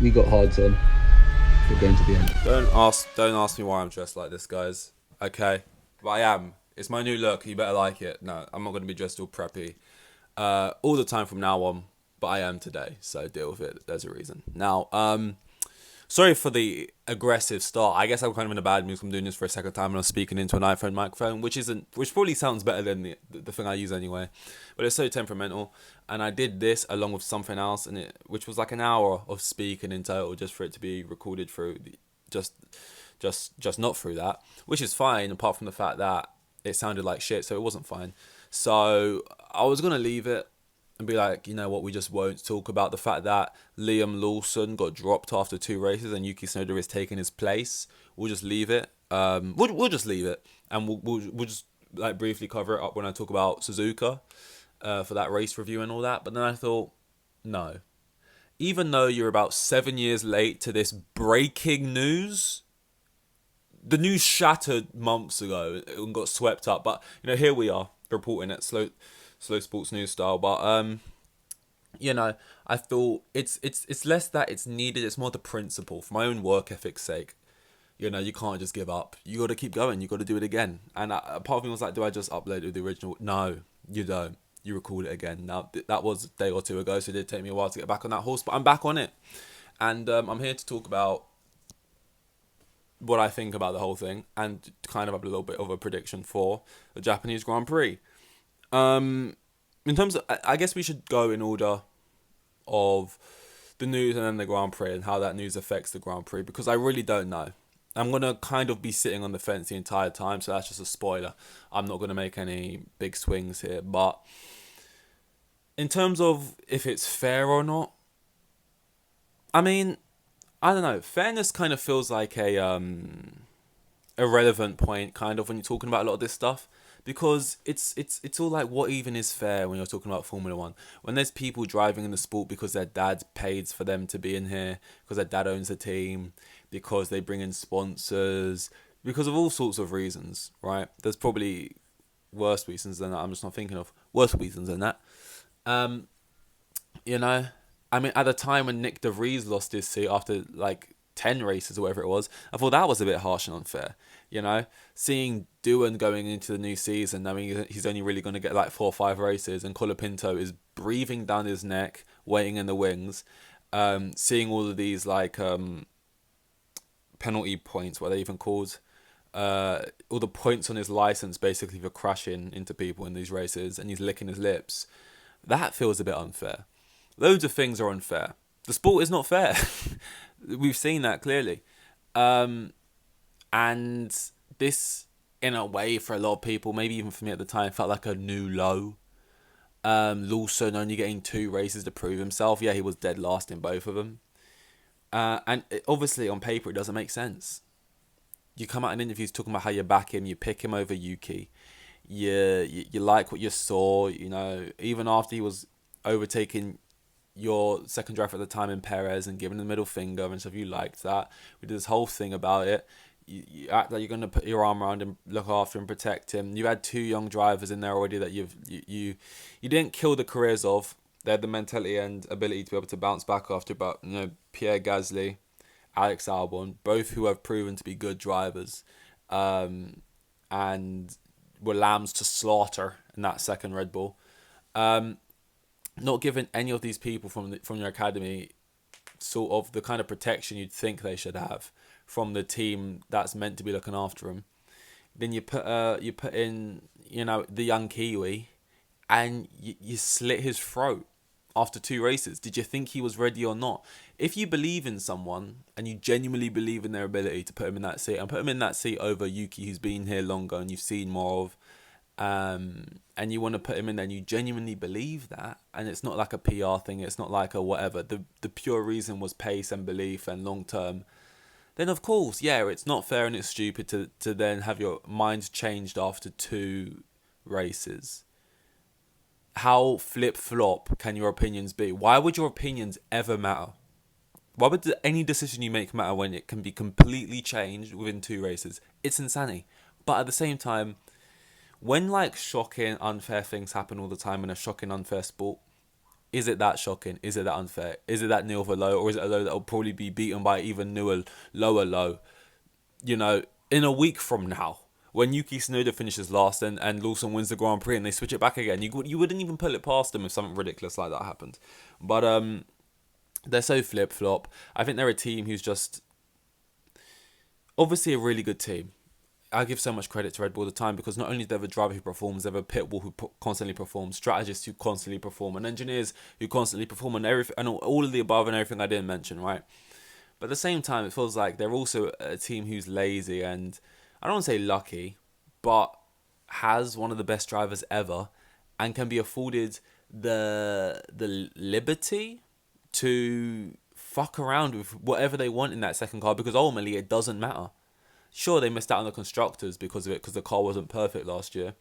We got hards on. We're going to the end. Don't ask me why I'm dressed like this, guys. Okay, but I am. It's my new look. You better like it. No, I'm not gonna be dressed all preppy, all the time from now on. But I am today, so deal with it. There's a reason. Now, sorry for the aggressive start. I guess I'm kind of in a bad mood 'cause I'm doing this for a second time and I'm speaking into an iPhone microphone, which probably sounds better than the thing I use anyway. But it's so temperamental, and I did this along with something else, which was like an hour of speaking in total, just for it to be recorded through just just not through that, which is fine. Apart from the fact that it sounded like shit, so it wasn't fine. So I was gonna leave it and be like, you know what, we just won't talk about the fact that Liam Lawson got dropped after two races and Yuki Tsunoda is taking his place. We'll just leave it. We'll just leave it, and we'll just like briefly cover it up when I talk about Suzuka, for that race review and all that. But then I thought, no, even though you're about 7 years late to this breaking news, the news shattered months ago and got swept up. But here we are reporting it slow sports news style. But you know, I thought it's less that it's needed. It's more the principle for my own work ethic's sake. You can't just give up. You got to keep going. You got to do it again. And a part of me was like, do I just upload it the original? No, you don't. You record it again. Now that was a day or two ago, so it did take me a while to get back on that horse, but I'm back on it, and I'm here to talk about what I think about the whole thing and kind of have a little bit of a prediction for the Japanese Grand Prix. In terms of, I guess we should go in order of the news and then the Grand Prix and how that news affects the Grand Prix, because I really don't know. I'm going to kind of be sitting on the fence the entire time, so that's just a spoiler. I'm not going to make any big swings here, but in terms of if it's fair or not, I mean, I don't know. Fairness kind of feels like a irrelevant point, kind of, when you're talking about a lot of this stuff, because it's all like, what even is fair when you're talking about Formula One? When there's people driving in the sport because their dad pays for them to be in here, because their dad owns the team, because they bring in sponsors, because of all sorts of reasons, right? There's probably worse reasons than that. I'm just not thinking of worse reasons than that. Um, you know, I mean, at the time when Nick De Vries lost his seat after like 10 races or whatever it was, I thought that was a bit harsh and unfair. Seeing Doohan going into the new season, knowing he's only really going to get like 4 or 5 races, and Colapinto is breathing down his neck, waiting in the wings. Seeing all of these like penalty points, what they even called, all the points on his license basically for crashing into people in these races, and he's licking his lips. That feels a bit unfair. Loads of things are unfair. The sport is not fair. We've seen that clearly. And this, in a way, for a lot of people, maybe even for me at the time, felt like a new low. Lawson only getting 2 races to prove himself. Yeah, he was dead last in both of them. Obviously, on paper, it doesn't make sense. You come out in interviews talking about how you back him, you pick him over Yuki. You like what you saw, even after he was overtaking your second driver at the time in Perez and giving the middle finger and stuff. You liked that. We did this whole thing about it. You act like you're going to put your arm around him, look after him, protect him. You had 2 young drivers in there already that you didn't kill the careers of. They had the mentality and ability to be able to bounce back after, but Pierre Gasly, Alex Albon, both who have proven to be good drivers, and were lambs to slaughter in that second Red Bull. Not giving any of these people from your academy sort of the kind of protection you'd think they should have from the team that's meant to be looking after them. Then you put in the young Kiwi, and you slit his throat after 2 races. Did you think he was ready or not? If you believe in someone and you genuinely believe in their ability to put him in that seat, and put him in that seat over Yuki, who's been here longer and you've seen more of, and you want to put him in there and you genuinely believe that, and it's not like a PR thing, it's not like a whatever, the pure reason was pace and belief and long term, then of course, yeah, it's not fair and it's stupid to then have your mind changed after 2 races. How flip-flop can your opinions be? Why would your opinions ever matter? Why would any decision you make matter when it can be completely changed within 2 races? It's insanity. But at the same time, when like shocking, unfair things happen all the time in a shocking, unfair sport, Is it that shocking? Is it that unfair? Is it that nil of a low? Or is it a low that will probably be beaten by even newer, lower low? You know, in a week from now, when Yuki Tsunoda finishes last and Lawson wins the Grand Prix and they switch it back again, you wouldn't even put it past them if something ridiculous like that happened. But they're so flip-flop. I think they're a team who's just obviously a really good team. I give so much credit to Red Bull all the time because not only do they have a driver who performs, they have a pit bull who constantly performs, strategists who constantly perform, and engineers who constantly perform, and everything, and all of the above and everything I didn't mention, right? But at the same time, it feels like they're also a team who's lazy and I don't want to say lucky, but has one of the best drivers ever and can be afforded the liberty to fuck around with whatever they want in that second car because ultimately it doesn't matter. Sure, they missed out on the constructors because of it, because the car wasn't perfect last year.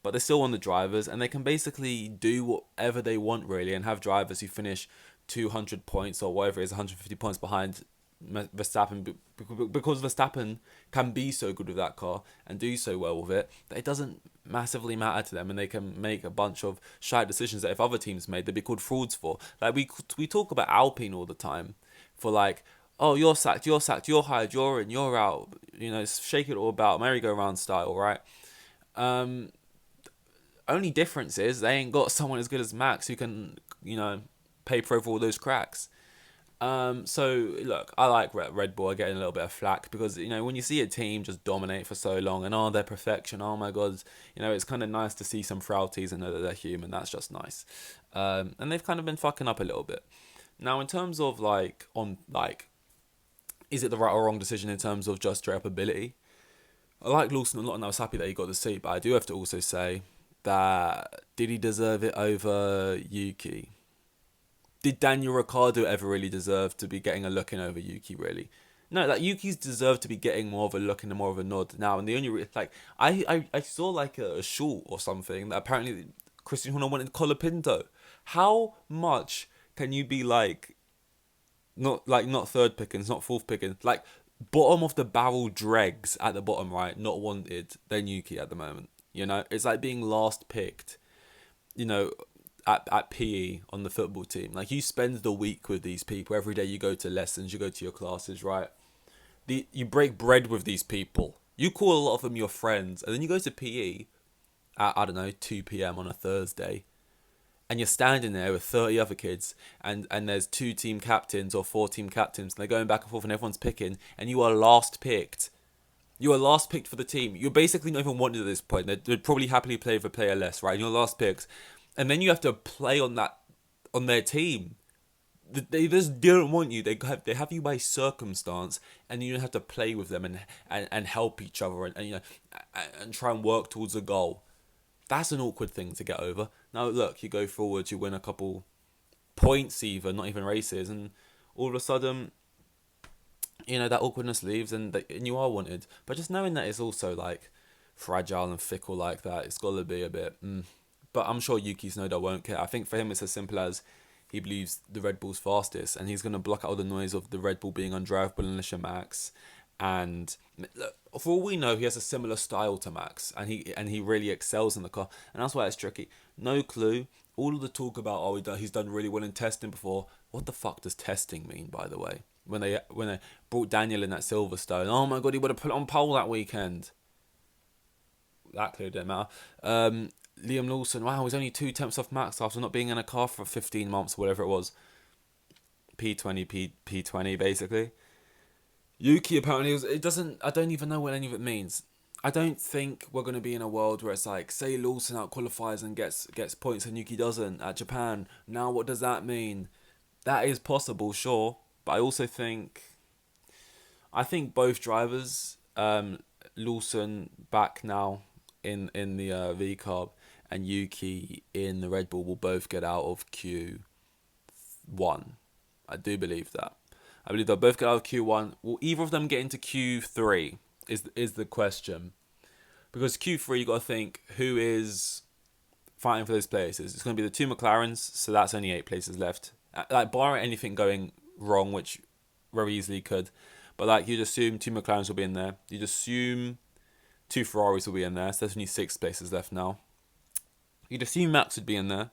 But they're still on the drivers, and they can basically do whatever they want, really, and have drivers who finish 200 points or whatever it is, 150 points behind Verstappen, because Verstappen can be so good with that car and do so well with it, that it doesn't massively matter to them, and they can make a bunch of shy decisions that if other teams made, they'd be called frauds for. Like, we talk about Alpine all the time for like, oh, you're sacked, you're hired, you're in, you're out. You know, shake it all about, merry-go-round style, right? Only difference is they ain't got someone as good as Max who can, you know, paper over all those cracks. So, look, I like Red Bull. I get a little bit of flack because, you know, when you see a team just dominate for so long and, oh, they're perfection, oh, my God, you know, it's kind of nice to see some frailties and know that they're human. That's just nice. And they've kind of been fucking up a little bit. Now, in terms of, is it the right or wrong decision in terms of just straight up ability? I like Lawson a lot and I was happy that he got the seat, but I do have to also say that did he deserve it over Yuki? Did Daniel Ricciardo ever really deserve to be getting a look in over Yuki, really? No, like Yuki's deserved to be getting more of a look and more of a nod now. And the only I saw like a short or something that apparently Christian Horner wanted Colapinto. How much can you be not third pickings, not fourth pickings, like bottom of the barrel dregs at the bottom, right? Not wanted than Yuki at the moment. You know, it's like being last picked. You know, at PE on the football team. Like, you spend the week with these people. Every day you go to lessons, you go to your classes, right? You break bread with these people. You call a lot of them your friends. And then you go to PE at, I don't know, 2 p.m. on a Thursday. And you're standing there with 30 other kids. And there's 2 team captains or 4 team captains. And they're going back and forth and everyone's picking. And you are last picked. You are last picked for the team. You're basically not even wanted at this point. They'd probably happily play for player less, right? And you're last picked. And then you have to play on their team. They just don't want you. They have you by circumstance, and you have to play with them and help each other and you know and try and work towards a goal. That's an awkward thing to get over. Now look, you go forward, you win a couple points, even not even races, and all of a sudden, you know, that awkwardness leaves and you are wanted. But just knowing that it's also like fragile and fickle like that, it's got to be a bit. But I'm sure Yuki Tsunoda won't care. I think for him it's as simple as he believes the Red Bull's fastest and he's going to block out all the noise of the Red Bull being undrivable unless you're Max. And look, for all we know, he has a similar style to Max and he really excels in the car. And that's why it's tricky. No clue. All of the talk about, he's done really well in testing before. What the fuck does testing mean, by the way? When they brought Daniel in at Silverstone, oh my God, he would have put it on pole that weekend. That clearly didn't matter. Liam Lawson, wow, he's only 2 tenths off Max after not being in a car for 15 months, whatever it was. P20, P20, basically. Yuki apparently I don't even know what any of it means. I don't think we're going to be in a world where it's like, say Lawson out qualifies and gets points and Yuki doesn't at Japan. Now what does that mean? That is possible, sure. But I also think both drivers, Lawson back now in the V-Carb, and Yuki in the Red Bull will both get out of Q1. I do believe that. I believe they'll both get out of Q1. Will either of them get into Q3 is the question. Because Q3, you got to think, who is fighting for those places? It's going to be the 2 McLarens, so that's only 8 places left. Like, barring anything going wrong, which very easily could. But, like, you'd assume 2 McLarens will be in there. You'd assume 2 Ferraris will be in there, so there's only 6 places left now. You'd assume Max would be in there.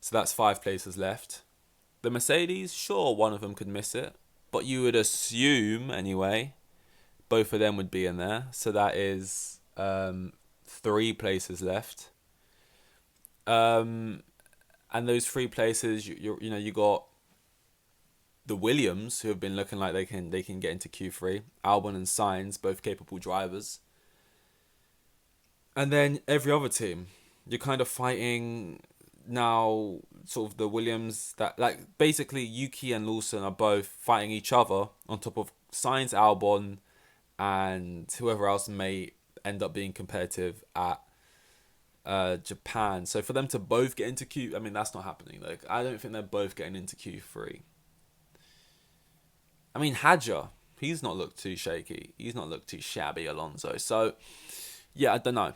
So that's 5 places left. The Mercedes, sure, one of them could miss it. But you would assume, anyway, both of them would be in there. So that is 3 places left. And those 3 places, you got the Williams, who have been looking like they can get into Q3. Albon and Sainz, both capable drivers. And then every other team, you're kind of fighting now. Sort of the Williams that basically Yuki and Lawson are both fighting each other on top of Sainz, Albon, and whoever else may end up being competitive at Japan. So for them to both get into Q, I mean that's not happening. Like I don't think they're both getting into Q3. I mean Hadja, he's not looked too shaky. He's not looked too shabby, Alonso. So yeah, I don't know.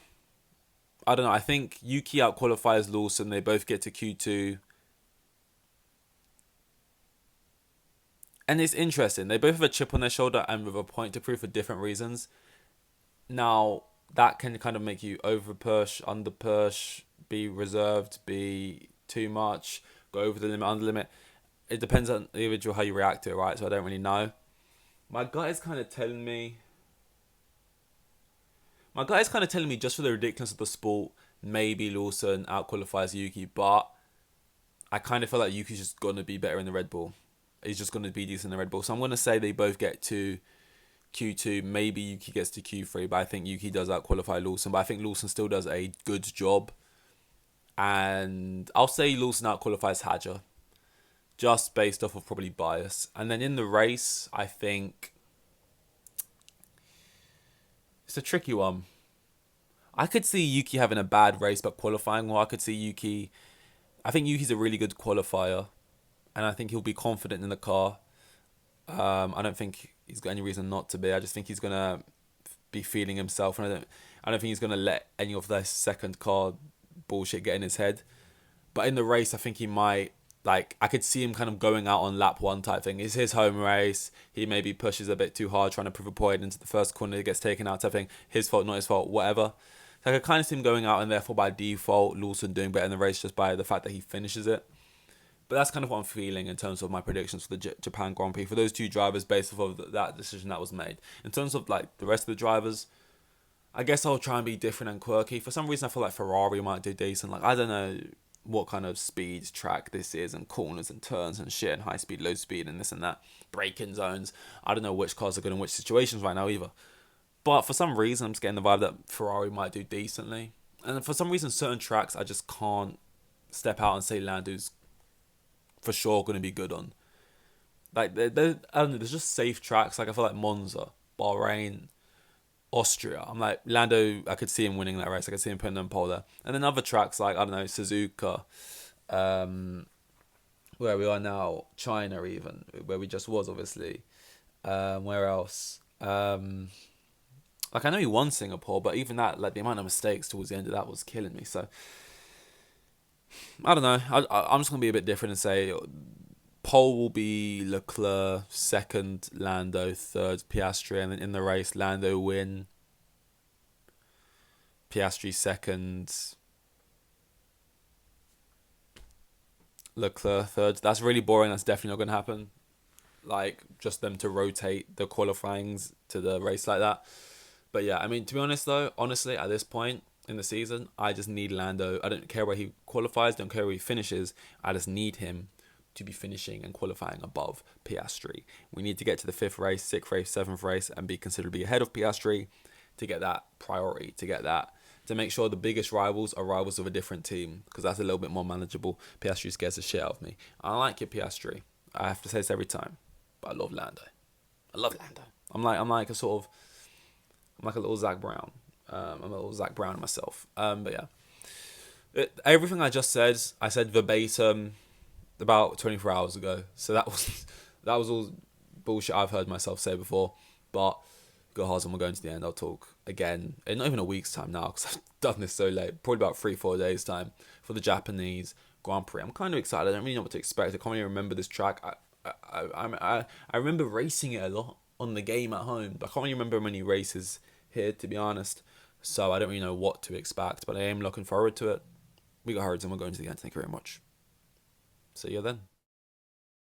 I think Yuki out-qualifies Lawson. They both get to Q2. And it's interesting. They both have a chip on their shoulder and with a point to prove for different reasons. Now, that can kind of make you over-push, under-push, be reserved, be too much, go over the limit, under limit. It depends on the individual how you react to it, right? So I don't really know. My gut is kind of telling me just for the ridiculousness of the sport, maybe Lawson out-qualifies Yuki, but I kind of feel like Yuki's just going to be better in the Red Bull. He's just going to be decent in the Red Bull. So I'm going to say they both get to Q2. Maybe Yuki gets to Q3, but I think Yuki does out-qualify Lawson. But I think Lawson still does a good job. And I'll say Lawson out-qualifies Hadja, just based off of probably bias. And then in the race, I think it's a tricky one. I could see Yuki having a bad race but qualifying well. I could see Yuki. I think Yuki's a really good qualifier, and I think he'll be confident in the car. I don't think he's got any reason not to be. I just think he's gonna be feeling himself, and I don't think he's gonna let any of that second car bullshit get in his head. But in the race, I think he might. Like, I could see him kind of going out on lap 1 type thing. It's his home race. He maybe pushes a bit too hard, trying to prove a point into the first corner. He gets taken out type thing. His fault, not his fault, whatever. So I could kind of see him going out and therefore by default, Lawson doing better in the race just by the fact that he finishes it. But that's kind of what I'm feeling in terms of my predictions for the Japan Grand Prix. For those 2 drivers based off of that decision that was made. In terms of like the rest of the drivers, I guess I'll try and be different and quirky. For some reason, I feel like Ferrari might do decent. Like, I don't know what kind of speed track this is and corners and turns and shit and high speed, low speed and this and that. Braking zones. I don't know which cars are good in which situations right now either. But for some reason, I'm just getting the vibe that Ferrari might do decently. And for some reason, certain tracks, I just can't step out and say Lando's for sure going to be good on. Like, I don't know, there's just safe tracks. Like, I feel like Monza, Bahrain, Austria. I'm like, Lando, I could see him winning that race. I could see him putting them pole there. And then other tracks like, I don't know, Suzuka, where we are now, China even, where we just was, obviously. Where else? Like, I know he won Singapore, but even that, like, the amount of mistakes towards the end of that was killing me. So, I don't know. I'm just going to be a bit different and say pole will be Leclerc, second Lando, third Piastri, and then in the race, Lando win, Piastri second, Leclerc third. That's really boring. That's definitely not going to happen. Like, just them to rotate the qualifyings to the race like that. But yeah, I mean, to be honest though, honestly, at this point in the season, I just need Lando. I don't care where he qualifies, don't care where he finishes. I just need him to be finishing and qualifying above Piastri. We need to get to the 5th race, 6th race, 7th race and be considerably ahead of Piastri to get that priority, to make sure the biggest rivals are rivals of a different team, because that's a little bit more manageable. Piastri scares the shit out of me. I like your Piastri. I have to say this every time, but I love Lando. I'm like a little Zach Brown. I'm a little Zach Brown myself. But yeah, everything I just said, I said verbatim about 24 hours ago. So that was all bullshit I've heard myself say before. But go hard, and we're going to the end. I'll talk again in not even a week's time now, because I've done this so late. Probably about 3-4 days time for the Japanese Grand Prix. I'm kind of excited. I don't really know what to expect. I can't really remember this track. I remember racing it a lot on the game at home, but I can't really remember many races here, to be honest. So I don't really know what to expect, but I am looking forward to it. We got Herds and we're going to the end. Thank you very much. See you then.